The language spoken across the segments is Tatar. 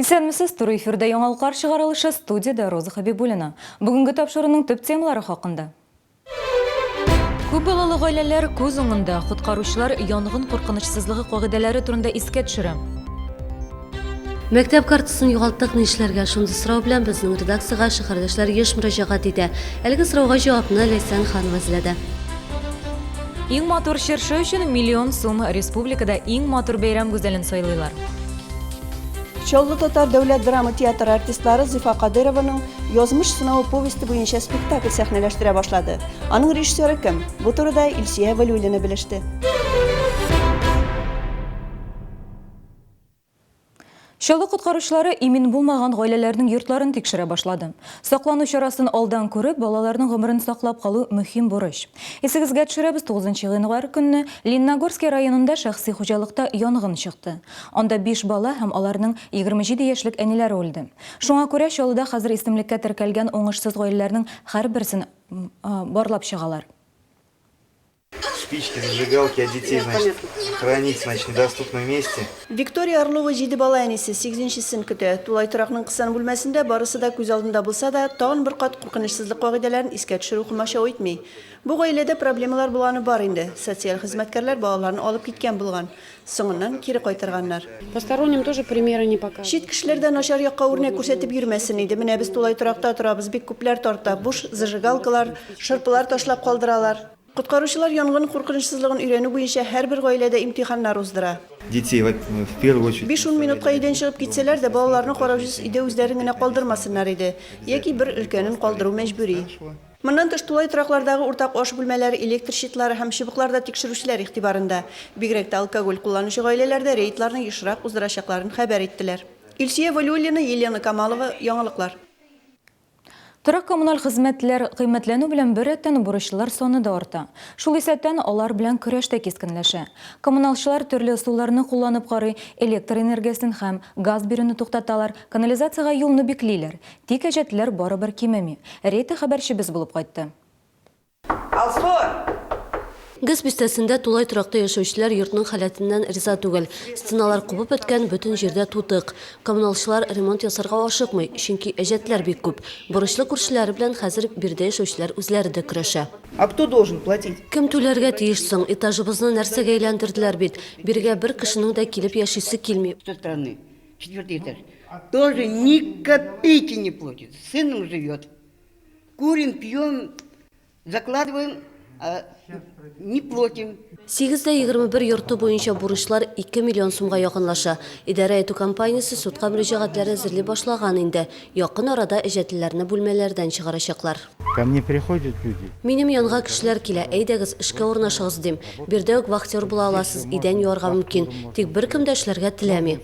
Исәнмесез, туры эфирдә яңалыклар чыгарылышы, студияда Роза Хабибуллина. Бүгенге тапшырының төп темалары хакында. Күп балалы гаиләләр күз уңында, коткаручылар янгын куркынычсызлыгы кагыйдәләре турында искә төшерә. Мәктәп картасын югалттык ни эшләргә, шундый сорау белән безнең редакциягә шәһәрдәшләр еш мөрәҗәгать итә. Әлеге сорауга җавапны Ләйсән Ханова эзләде. Иң матур чыршы өчен миллион сум республикада иң матур бәйрәм гүзәлен сайлыйлар. Чаллы татар дәүләт драма театры артистлары Зифа Кадырованың язмыш сынавы повесте буенча спектакль сәхнәләштерә башлады. Аның режиссеры кем? Бу турыда Илсия Вәлиуллина белеште. Чаллы коткаручылары имин булмаган гаиләләрнең йортларын тикшерә башлады. Саклану чарасын алдан күреп, балаларның гомерен саклап калу мөһим бурыч. Исегезгә төшерәбез, 9 гыйнвар көнне Лениногорский районында шәхси хуҗалыкта янгын чыкты. Анда 5 бала һәм аларның 27 яшьлек әниләре үлде. Шуңа күрә Чаллыда хәзер исемлеккә теркәлгән уңышсыз гаиләләрнең һәрберсен барлап чыгалар. Спички, зажигалки от детей, значит, хранить, в недоступном месте. Виктория Орлова 7 бала әнисе 8-сен көтә. Тулай торакның кысан бүлмәсендә барысы да күз алдында булса да, тагын бер кат куркынычсызлык кагыйдәләрен искә төшерү хумаша үтми. Бу гаиләдә проблемалар булганы бар инде. Социаль хезмәткәрләр балаларын алып киткән булган. Соңыннан кире кайтарганнар. Посторонним тоже примеры не показывают. Чит кешеләрдә начар якка үрнәк күрсәтеп йөрмәсен иде. Менә без тулай торакта торабыз, бик күпләр тарта. Буш зажигалкалар, шырпылар ташлап калдыралар. Коткаручылар янгын куркынычсызлыгын өйрәнү буенча һәрбер гаиләдә имтиханнар уздыра. Детей в первую очередь. 5-10 минутка өйдән чыгып китсәләр дә балаларны караусыз өйдә үзләрен генә калдырмасыннар иде. Яки бер өлкәнен калдыру мәҗбүри. Моннан тыш тулай тораклардагы уртак аш бүлмәләре, электр щитлары һәм чыбыкларда тикшерүчеләр игътибарында. Бигрәк тә алкоголь кулланучы гаиләләрдә рейдларны ешрак уздырачакларын хәбәр иттеләр. Илсия Вәлиуллина, Елена Камалова, яңалыклар. Торак коммуналь хезмәтләр кыйммәтләнү белән беррәттән бурычлар саны да арта. Шул исәптән алар белән көрәш тә кискенләшә. Коммуналчылар төрле ысулларны кулланып карый, электр энергиясен һәм газ бирүне туктаталар, канализацияга юлны биклиләр. Тик әҗәтләр барыбер кимеми. Рейта хәбәрчебез булып кайтты. Газ бистәсендә тулай торакта яшәүчеләр йортның хәләтеннән риза түгел. Стеналар кубып беткән, бөтен җирдә тутык. Коммуналчылар ремонт ясарга ашыкмый, чөнки әҗәтләр бик күп. Бурычлы күршеләре белән хәзер бирдә яшәүчеләр үзләре дә көрәшә. А кто должен платить? Кем түләргә тиеш соң? Этажыбызны нәрсәгә әйләндерделәр бит? Биргә бер кешенең дә килеп яшисе килми. Со стороны, 4-й этаж, тоже ни копейки не платит. С сыном живет. Курим, пьем, закладываем, а не платим. 8-21 йорты буенча бурычлар 2 миллион сумга якынлаша. Идарә итү компаниясе судка мөрәҗәгатьләр әзерли башлаган инде. Якын арада әҗәтләрне бүлмәләрдән чыгарачаклар. Ко мне приходят люди. Минем янга кешеләр килә, әйдәгез эшкә урнашыгыз дим. Бирдә үк вахтер була аласыз, идән юарга мөмкин. Тик беркем дә эшләргә теләми.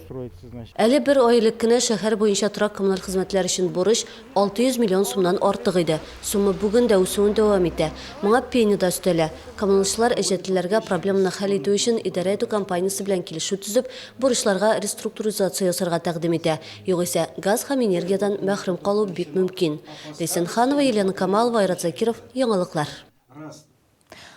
Әле бер айлык кенә шәһәр буенча торак коммуналь хезмәтләр өчен бурыч 600 миллион сумнан артык иде. Сумма бүген дә үсүен дәвам итә. Моңа пени да өстәлә. Коммуналчылар әҗәтләргә проблеманы хәл итү өчен идарә итү компаниясе белән килешү төзеп, бурычларга реструктуризация ясарга тәкъдим итә. Югыйсә, газ һәм энергиядан мәхрүм калу бик мөмкин. Ләйсән Ханова, Елена Камалова, Айрат Закиров, яңалыклар.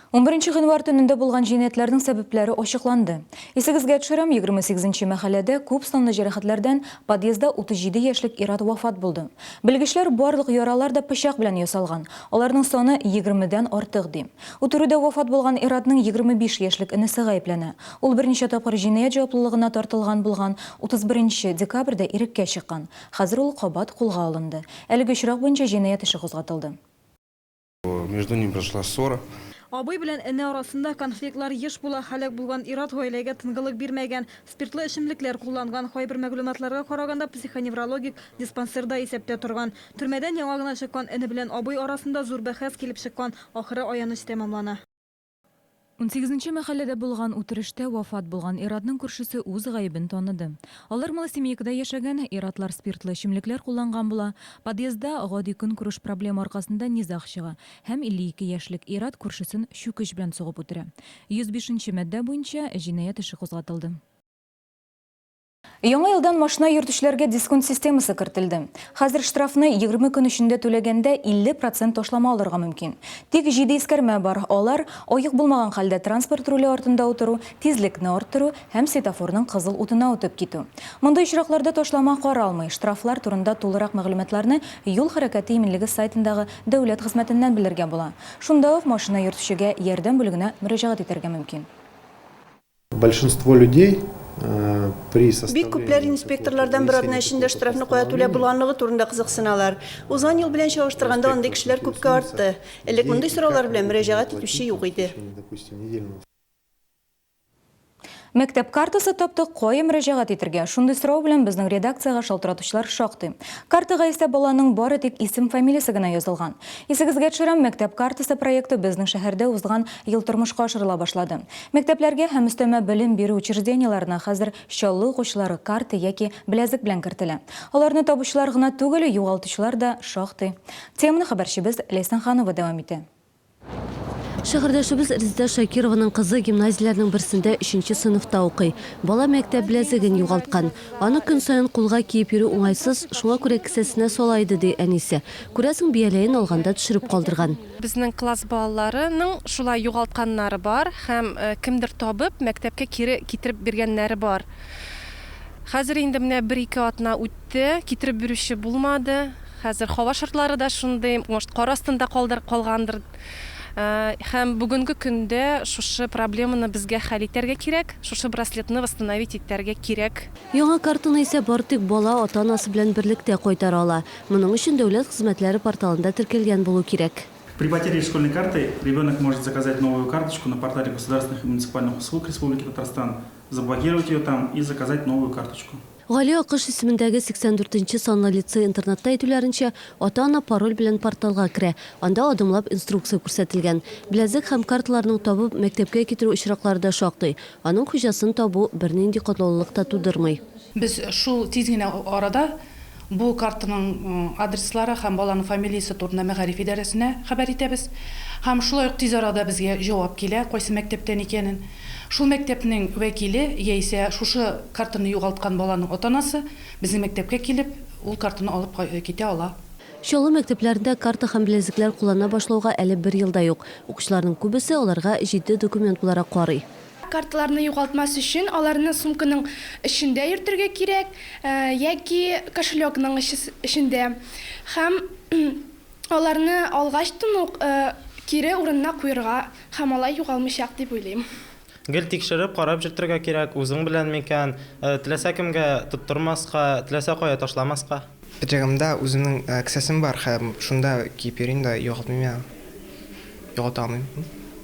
11 гыйнвар төнендә булган җинаятьләрнең сәбәпләре ачыкланды. Исегезгә төшерәм, 28 мәхәлләдә күп санлы җәрәхәтләрдән подъездда 37 яшьлек ир-ат вафат булды. Белгечләр барлык яралар да пычак белән ясалган. Аларның саны 20дән артык ди. Үтерүдә вафат булган ир-атның 25 яшьлек инесе гаепләнә. Ул берничә тапкыр җинаять җаваплылыгына тартылган булган, 31 декабрьдә иреккә чыккан. Хәзер ул кабат кулга алынды. Әлеге очрак буенча җинаять эше кузгатылды. Между ними прошла ссора. Абый белән әнә арасында конфликтлар еш була, һәлак булган ир-ат гаиләгә тынгылык бирмәгән, спиртлы эчемлекләр кулланган, кайбер мәгълүматларга караганда психоневрологик диспансерда исәптә торган. Төрмәдән яңа гына чыккан әне белән абый арасында зур бәхәс килеп чыккан, ахыры аяныч тәмамлана. 18 мәхәлләдә булган үтерештә вафат булган ир-атның күршесе үз гаебен таныды. Алар Малосемейкада яшәгән, ир-атлар спиртлы эчемлекләр кулланган була. Подъездда гади көнкүреш проблема аркасында низах чыга һәм 52 яшьлек ир-ат күршесен чүкеч белән сугып үтерә. 105 мадда буенча җинаять эше кузгатылды. Яңа елдан машина йөртүчеләргә дисконт системасы кертелде. Хәзер штрафны 20 көн эчендә түләгәндә 50% ташлама алырга мөмкин. Тик җиде искәрмә бар. Алар аек булмаган хәлдә транспорт руле артында утыру, тизлекне арттыру һәм светофорның кызыл утына үтеп китү. Мондый очракларда ташлама каралмый. Штрафлар турында тулырак мәгълүматларны юл хәрәкәте иминлеге сайтындагы дәүләт хезмәтеннән белергә була. Шунда ук машина йөртүчегә ярдәм бүлегенә мөрәҗәгать итәргә мөмкин. Большинство людей при Бик күпләр инспекторлардан бер атна эчендә штрафны кая түләп булганлыгы турында кызыксыналар. Узган ел белән чагыштырганда андый кешеләр күпкә артты. Элек мондый сораулар белән мөрәҗәгать итүче юк иде. Мәктәп картасы тапты, кая мөрәҗәгать итәргә? Шундый сорау белән безнең редакциягә шалтыратучылар шактый. Картага исә баланың бары тик исем фамилиясе генә язылган. Исегезгә төшерәм, мәктәп картасы проекты безнең шәһәрдә узган ел тормышка ашырыла башлады. Мәктәпләргә һәм өстәмә белем бирү учреждениеларына хәзер чаллы укучылары карты яки беләзек белән кертелә. Аларны табучылар гына түгел, югалтучылар да шактый. Теманы хәбәрчебез Ләйсән Ханова дәвам итә. Шәһәрдәшебез Резеда Шакированың кызы гимназияләрнең берсендә 3нче сыйныфта укый. Бала мәктәп беләзеген югалткан. Аны көн саен кулга киеп йөрү уңайсыз, шуңа күрә кесәсенә салайды ди әнисе. Күрәсең, бияләен алганда төшереп калдырган. Безнең класс балаларының шулай югалтканнары бар һәм кемдер табып мәктәпкә кире китереп биргәннәре бар. Хәзер инде менә 1-2 атна үтте, китереп бирүче булмады. Хәзер һава шартлары да шундый, может, кар астында калгандыр. Һәм бүгенге көндә шушы проблеманы безгә хәл итәргә кирәк, шушы браслетны восстановить итәргә кирәк. Яңа картаны исә бар тик бала ата-анасы белән берлектә кайтара ала. Моның өчен дәүләт хезмәтләре порталында теркәлгән булу кирәк. При потере школьной карты ребенок может заказать новую карточку на портале государственных и муниципальных услуг Республики Татарстан, заблокировать ее там и заказать новую карточку. Гали Акыш исемендәге 84-нче санлы лицей интернатта әйтүләренчә, ата-ана пароль белән порталга керә. Анда адымлап инструкция күрсәтелгән. Беләзек һәм карталарның табып мәктәпкә китерү очраклары да шактый. Аның хуҗасын табу бернинди катлаулык та тудырмый. Без шул тиз генә арада бу картаның адреслары һәм баланың фамилиясе турында мәгариф идарәсенә хәбәр итәбез. Һәм шулай ук тиз арада безгә җавап килә, кайсы мәктәптән икәнен. Шул мәктәпнең вәкиле яисә шушы картаны югалткан баланың ата-анасы безнең мәктәпкә килеп, ул картаны алып китә ала. Чаллы мәктәпләрендә карта һәм беләзекләр куллана башлауга әле 1 елда юк. Укучыларның күбесе аларга җитди документ буларак карый. Карталарны югалтмас өчен аларны сумканың эчендә йөртергә кирәк, яки кошелёкның эчендә. Һәм аларны алгач тынук кире урынына куярга һәм алай югалмыйчак дип уйлыйм. Гел тикшереп карап җиртергә кирәк, үзең белән микән, теләсә кемгә тоттырмаска, теләсә кая ташламаска. Пиджагымда үземнең кесәсем бар һәм шунда киеп йөрим дә югалтмыйм. Югалтамыйм.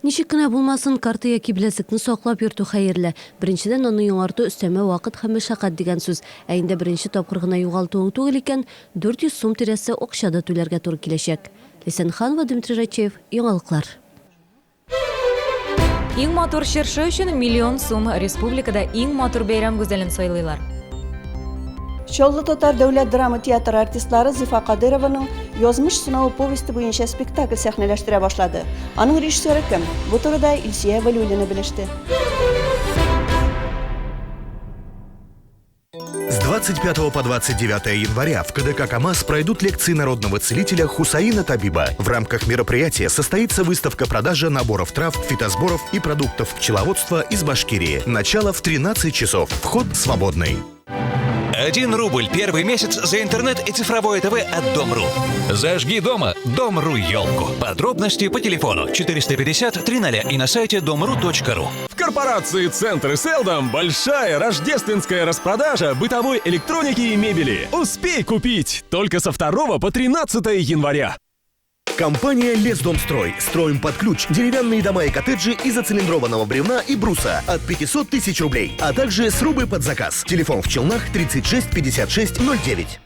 Ничек кенә булмасын, карта яки беләзекне саклап йөртү хәерле. Беренчедән аны яңарту өстәмә вакыт һәм мәшәкать дигән сүз. Ә инде беренче тапкыр гына югалтуың түгел икән, 400 сум тирәсе акчада түләргә туры киләчәк. Ләйсән Ханова, Дмитрий Рачев, Яңалыклар. Иң матур чыршы өчен миллион сум, республикада иң матур бәйрәм гүзәлен сайлыйлар. Чаллы татар дәүләт драма театры артистлары Зифа Кадырованың язмыш сынавы повесте буенча спектакль сәхнәләштерә башлады. Аның режиссеры кем? Бу турыда Илсия Вәлиуллина белеште. С 25 по 29 января в КДК КамАЗ пройдут лекции народного целителя Хусаина Табиба. В рамках мероприятия состоится выставка-продажа наборов трав, фитосборов и продуктов пчеловодства из Башкирии. Начало в 13 часов. Вход свободный. 1 рубль первый месяц за интернет и цифровое ТВ от Дом.ру. Зажги дома Дом.ру елку. Подробности по телефону 450 300 и на сайте dom.ru.ru. В корпорации «Центр Селдом» большая рождественская распродажа бытовой электроники и мебели. Успей купить только со 2 по 13 января. Компания «Лесдомстрой». Строим под ключ деревянные дома и коттеджи из оцилиндрованного бревна и бруса от 500 тысяч рублей, а также срубы под заказ. Телефон в Челнах 36 56 09.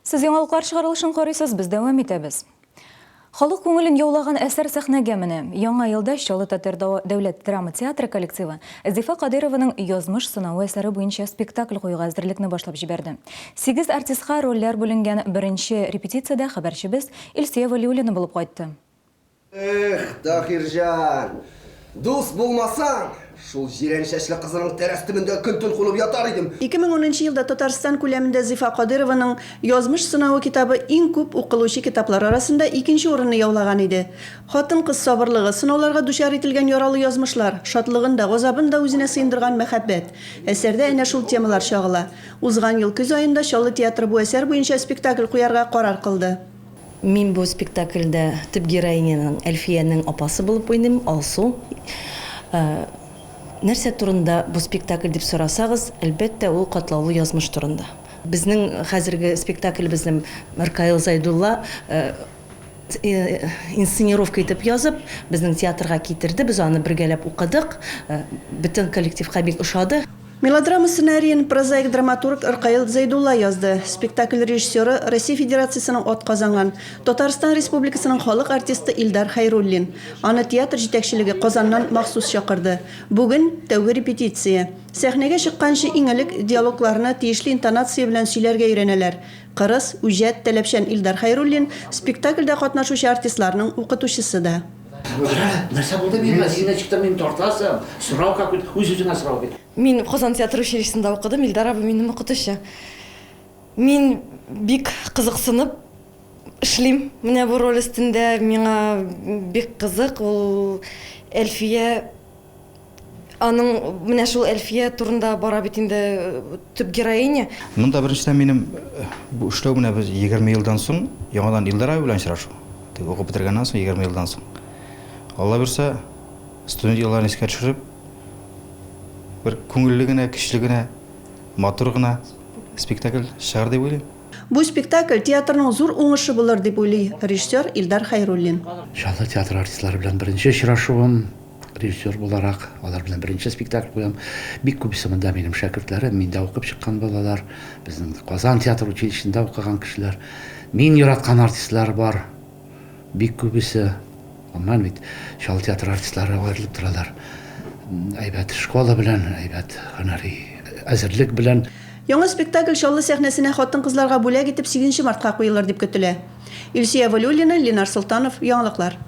Сез яңалыклар чыгарылышын карыйсыз, без дәвам итәбез. Халык күңелен яулаган әсәр сәхнәгә менә. Яңа елда Чаллы татар дәүләт драма театры коллективы Зифа Кадырованың язмыш сынавы әсәре буенча спектакль куюга әзерлекне башлап җибәрде. 8 артистка рольләр бүленгән беренче репетициядә хәбәрчебез Илсия Вәлиуллина булып кайтты. Тахиржан, дус булмасаң, шул җирәнчәчле кызының тәрәс төбендә көн-төн кулып ятар идем. 2010 елда Татарстан күләмендә Зифа Кадырованың язмыш сынавы китабы иң күп укылучы китаплар арасында икенче урынны яулаган иде. Хатын-кыз сабырлыгы, сынауларга дучар ителгән яралы язмышлар, шатлыгын да, газабын да үзенә сыйндырган мәхәббәт. Әсәрдә әнә шул темалар чагыла. Узган ел көз аенда Чаллы театры бу әсәр буенча спектакль куярга карар кылды. Мин бу спектакльдә төп героинянең Әлфиянең апасы булып уйныйм, Алсу. Нәрсә турында бу спектакль дип сорасагыз, әлбәттә ул катлаулы язмыш турында. Безнең хәзерге спектакльбезнең Миркаил Зайдулла инсценировка итеп язып, безнең театрга китерде, без аны бергәләп укыдык. Бөтен коллективка бик ошады. Мелодрама сценарийын прозаик драматург Миркаил Зайдулла язды. Спектакль режиссеры Россия Федерациясының атказанган Татарстан Республикасының халык артисты Илдар Хайруллин. Аны театр җитәкчелеге Казаннан махсус чакырды. Бүген тәүге репетиция. Сәхнәгә чыкканчы иң элек диалогларны тиешле интонация белән сөйләргә өйрәнәләр. Кырыс, үҗәт, таләпчән Илдар Хайруллин спектакльдә катнашучы артистларның укытучысы да. Нәрсә булды миңа? Сине чиктә мин тартасым. Сорау как үз-үзеңә сорау бит. Мин Казан театр училищесында укыдым, Илдар абый минем укытучы. Мин бик кызыксынып эшлим. Менә бу роль өстендә миңа бик кызык. Ул Әлфия, аның менә шул Әлфия турында бара бит инде төп героиня. Монда беренчедән минем бу эшләү менә без 20 елдан соң яңадан Илдар абый белән очрашу. Укып бетергәннән соң 20 елдан соң. Алла бирсә, студент елларын искә төшереп, bir күңелле генә, көчле генә, матур гына спектакль чыгар дип уйлыйм. Бу спектакль театрның зур уңышы булыр дип уйлый режиссер Илдар Хайруллин. Чаллы театр артистлары белән беренче очрашуым, режиссер буларак, алар белән беренче спектакль куям. Бик күбесе монда минем шәкертләрем, миндә укып чыккан балалар, безнең Казан театр училищесында укыган кешеләр. Мин яраткан артистлар бар. Бик күбесе. Аман бит Чаллы театр артистлары аерылып торалар. Әйбәт школа белән, әйбәт һөнәри әзерлек белән. Яңа спектакль Чаллы сәхнәсенә хатын-кызларга бүләк итеп 8 мартка куелыр дип көтелә. Илсия Валюлина, Ленар Султанов, яңалыклар.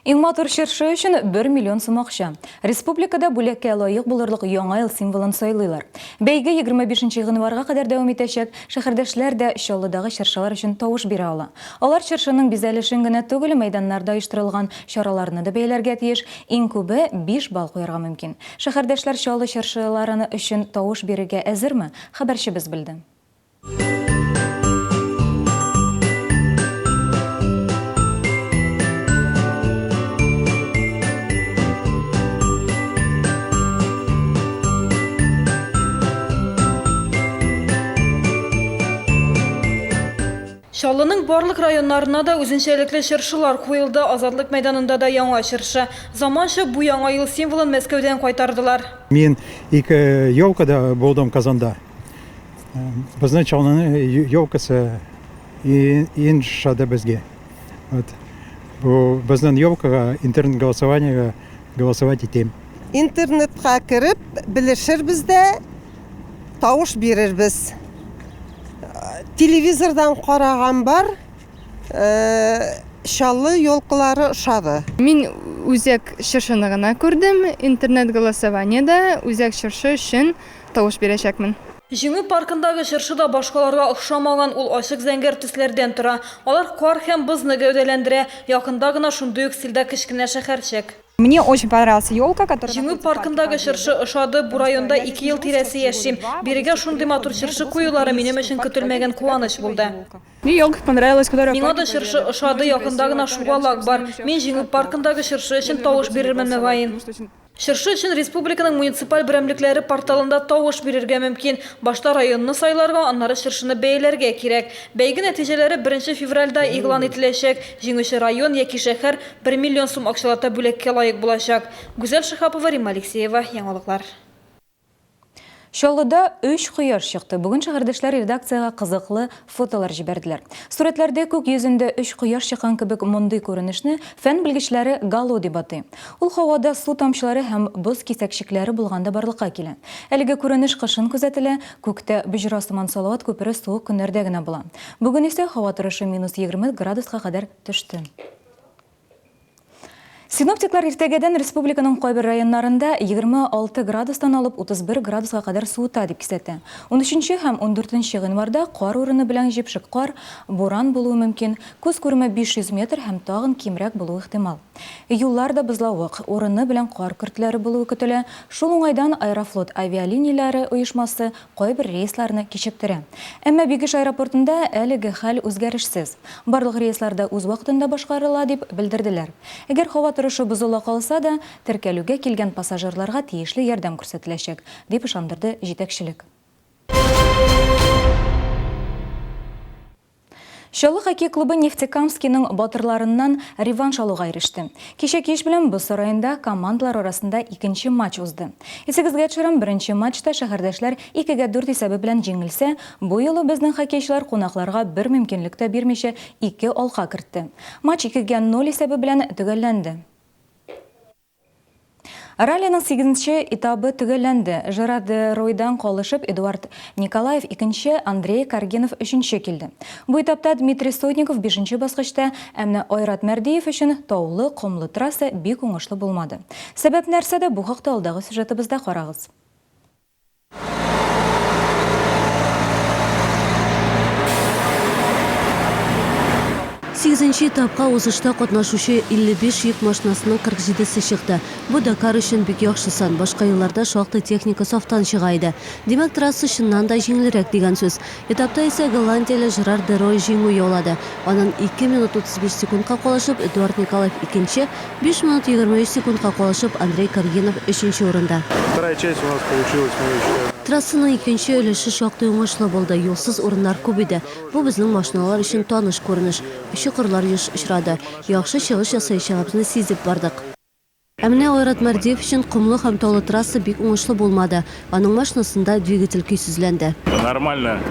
Иң матур чыршы өчен 1 миллион сум акча. Республикада бүлеккә лаек булырлык яңа ел символын сайлыйлар. Бәйге 25 гыйнварга кадәр дәвам итәчәк. Шәһәрдәшләр дә Чаллыдагы чыршылар өчен тавыш бирә ала. Алар чыршының бизәлешен генә түгел, мәйданнарда оештырылган чараларны да бәяләргә тиеш. Иң күбе 5 балл куярга мөмкин. Шәһәрдәшләр Чаллы чыршыларны өчен тавыш бирергә әзерме? Хәбәрчебез белде. Чаллының барлык районнарына да үзенчәлекле чыршылар куелды. Азатлык мәйданында да яңа чыршы. Заманча бу яңа ел символын Мәскәүдән кайтардылар. Мин ике елкада булдым Казанда. Безнең Чаллының елкасы иң шады безгә. Бу безнең елкага интернет голосованиега голосовать итәм. Интернетка кирип, билешербез дә, тавыш бирербез. Телевизордан караган бар, Чаллы елкалары ошады. Мин үзәк чыршыны гына күрдем, интернет голосованиедә үзәк чыршы өчен тавыш бирәчәкмен. Җиңү паркындагы чыршы да башкаларга охшамаган, ул ачык зәңгәр төсләрдән тора. Алар кар һәм бозны гәүдәләндерә. Якында гына шундый ук стильдә кечкенә шәһәрчек. Мне очень понравилась елка, которая... Җиңү паркындагы чыршы ошады. Бу районда 2 ел тирәсе яшим. Бирегә шундый матур чыршы куюлары минем өчен көтелмәгән куаныч булды. Мне елка понравилась, которая... Миңа да чыршы ошады, якында гына шугалак бар. Мин Җиңү паркындагы чыршы өчен тавыш бирермен мөгаен. Чыршы өчен республиканың муниципаль берәмлекләре порталында тавыш бирергә мөмкин. Башта районны сайларга, аннары чыршыны бәяләргә кирәк. Бәйге нәтиҗәләре 1 февральдә игълан ителәчәк. Җиңүче район яки шәһәр 1 миллион сум акчалата бүлеккә лаек булачак. Гүзәл Шихапова, Римма Алексеева, яңалыклар. Чаллыда 3 кояш чыкты. Бүген шәһәрдәшләр редакцияга кызыклы фотолар җибәрделәр. Суретләрдә күк йөзендә 3 кояш чыккан кебек мондый күренешне фән белгечләре гало дип атый. Ул һавада су тамчылары һәм боз кисәкчекләре булганда барлыкка килә. Әлеге күренеш кышын күзәтелә, күктә Бөҗрә Осман Салават күпере суык көннәрдә генә була. Бүген исә һава торышы -20 градуска кадәр төште. Синоптиклар иртәгәдән республиканың кайбер районнарында 26 градустан алып 31 градуска кадәр суыта дип кисәтә. 13 һәм 14 гыйнварда кар урыны белән җепшек кар, буран булуы мөмкин, күз күрмә 500 метр һәм тагын кимрәк булуы ихтимал. Юллар да бозлавык, урыны белән кар көртләре булуы көтелә. Шул уңайдан Аэрофлот авиалинияләре оешмасы кайбер рейсларны кичектерә. Әмма Бигеш аэропортында әлеге хәл үзгәрешсез. Барлык рейсларда үз вакытында башкарыла дип белдерделәр. Әгәр һава торышы бозыла калса да, теркәлүгә килгән пассажирларга тиешле ярдәм күрсәтеләчәк, дип ышандырды җитәкчелек. Чаллы хоккей клубы Нефтекамскийның батырларыннан реванш алуга иреште. Кичә кич белән Боз сараенда командалар арасында икенче матч узды. Исегезгә төшерәм, беренче матчта шәһәрдәшләр 2-4 исәбе белән җиңелсә, бу юлы безнең хоккейчылар кунакларга бер мөмкинлек тә бирмичә 2 алка кертте. Матч 2-0 исәбе белән төгәлләнде. Раллиның 8-нче этабы төгәлләнде. Жерар де Ройдан калышып Эдуард Николаев 2-нче, Андрей Каргинов 3-нче килде. Бу этапта Дмитрий Сотников 5-нче баскычта, әмма Айрат Мәрдиев өчен таулы, комлы трасса бик уңышлы булмады. Сәбәп нәрсәдә, бу хакта алдагы сюжетыбызда карагыз. 8-нче этапка узышта катнашучы 55 йөк машинасының 47-се чыкты. Бу Дакар өчен бик яхшы сан. Башка елларда шактый техника сафтан чыга иде. Демәк, трасса чыннан да җиңелрәк дигән сүз. Этапта исә Голландияле Жерар де Рой җиңү яулады. Аннан 2 минут 35 секундка калышып Эдуард Николаев 2-нче, 5 минут 23 секундка калышып Андрей Каргинов 3-нче урында. Вторая часть у нас получилась, Трассаның 2-нче өлеше шактый уңышлы булды. Юлсыз урыннар күп иде. Бу безнең машиналар өчен таныш күренеш. Кырлар еш очрады. Яхшы чыгыш ясаячагыбызны сизеп бардык. Әмма Айрат Мәрдиев өчен кумлы һәм таулы трасса бик уңышлы булмады. Аның машинасында двигатель көйсезләнде. Нормально.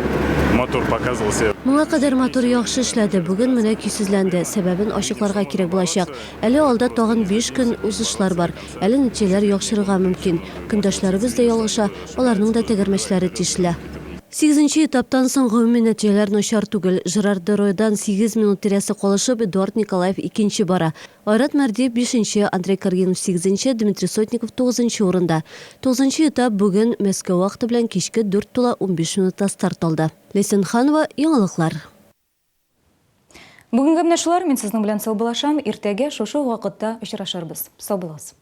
Мотор показывался. Моңа кадәр мотор яхшы эшләде. Бүген менә көйсезләнде. Сәбәбен ачыкларга кирәк булачак. Әле алда тагын 5 көн узышлар бар. Әле нәтиҗәләр яхшырырга мөмкин. Көндәшләребез дә ялгыша, аларның да тәгәрмәчләре тишле. 8-нче этаптан соң гомуми нәтиҗәләр начар түгел. Жерар де Ройдан 8 минут тирәсе калышып, Эдуард Николаев 2-нче бара. Айрат Мәрдиев 5-нче, Андрей Каргинов 8-нче, Дмитрий Сотников 9-нче урында. 9-нче этап бүген Мәскәү вакыты белән кичке 4:15 минутта старт алды. Лесен Ханова, яңалыклар. Бүгенге менә шулар, мин сезнең белән сау булашам. Иртәгә шушы вакытта очрашырбыз. Сау булыгыз.